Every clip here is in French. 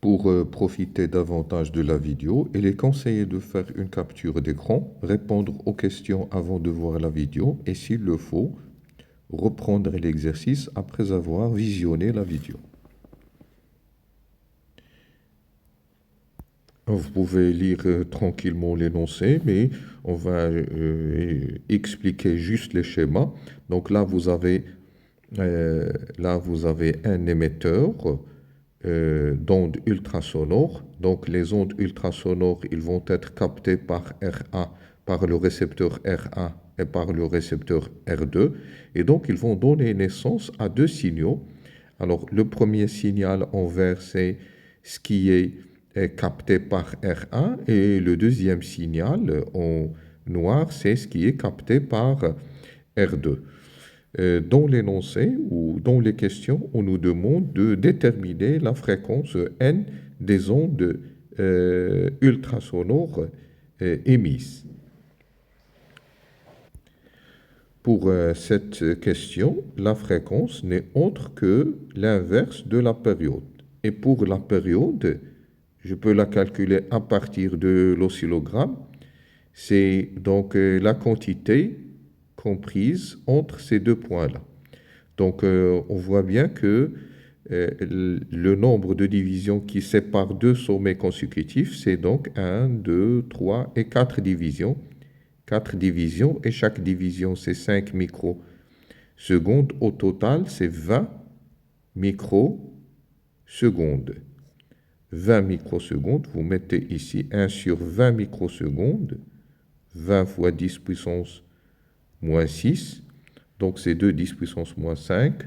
Pour profiter davantage de la vidéo, il est conseillé de faire une capture d'écran, répondre aux questions avant de voir la vidéo et s'il le faut, reprendre l'exercice après avoir visionné la vidéo. Vous pouvez lire tranquillement l'énoncé, mais on va expliquer juste les schémas. Donc là, vous avez un émetteur d'ondes ultrasonores. Donc les ondes ultrasonores, ils vont être captées par RA, par le récepteur RA et par le récepteur R2. Et donc ils vont donner naissance à deux signaux. Alors le premier signal en vert, c'est ce qui est capté par RA et le deuxième signal en noir, c'est ce qui est capté par R2. Dans l'énoncé ou dans les questions, on nous demande de déterminer la fréquence N des ondes ultrasonores émises. Pour cette question, la fréquence n'est autre que l'inverse de la période. Et pour la période, je peux la calculer à partir de l'oscillogramme. C'est donc la quantité comprise entre ces deux points-là. Donc, on voit bien que le nombre de divisions qui sépare deux sommets consécutifs, c'est donc 1, 2, 3 et 4 divisions. 4 divisions, et chaque division, c'est 5 microsecondes. Au total, c'est 20 microsecondes. 20 microsecondes, vous mettez ici 1 sur 20 microsecondes, 20 fois 10 puissance moins 6, donc c'est 2 10 puissance moins 5.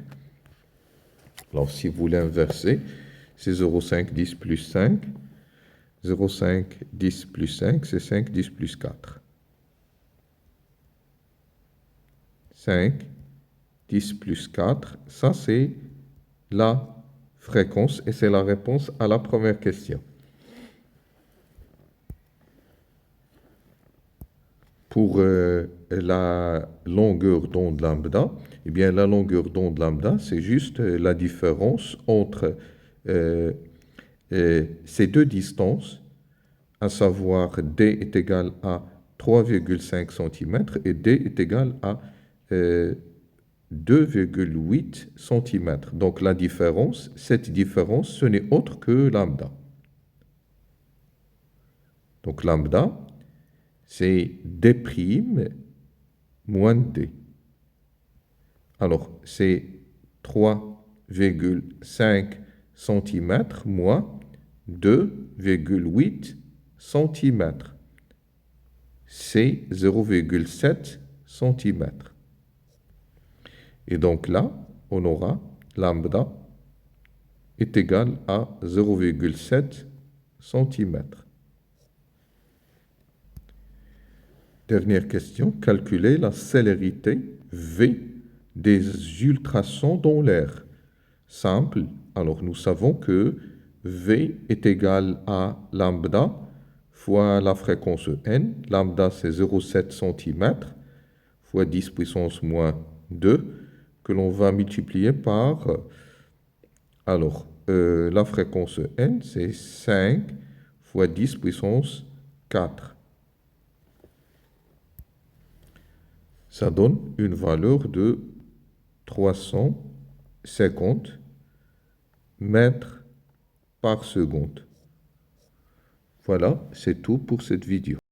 Alors si vous l'inversez, c'est 0,5 10 plus 5, 0,5 10 plus 5, c'est 5 10 plus 4. 5, 10 plus 4, ça c'est la fréquence et c'est la réponse à la première question. Pour la longueur d'onde lambda, eh bien la longueur d'onde lambda, c'est juste la différence entre ces deux distances, à savoir d est égal à 3,5 cm et d est égal à 2,8 cm. Donc la différence, cette différence, ce n'est autre que lambda. Donc lambda, c'est d' moins d. Alors c'est 3,5 cm moins 2,8 cm. C'est 0,7 cm. Et donc là, on aura lambda est égal à 0,7 cm. Dernière question, calculer la célérité V des ultrasons dans l'air. Simple, alors nous savons que V est égal à lambda fois la fréquence N. Lambda, c'est 0,7 cm fois 10 puissance moins 2, que l'on va multiplier par, la fréquence N, c'est 5 fois 10 puissance 4. Ça donne une valeur de 350 mètres par seconde. Voilà, c'est tout pour cette vidéo.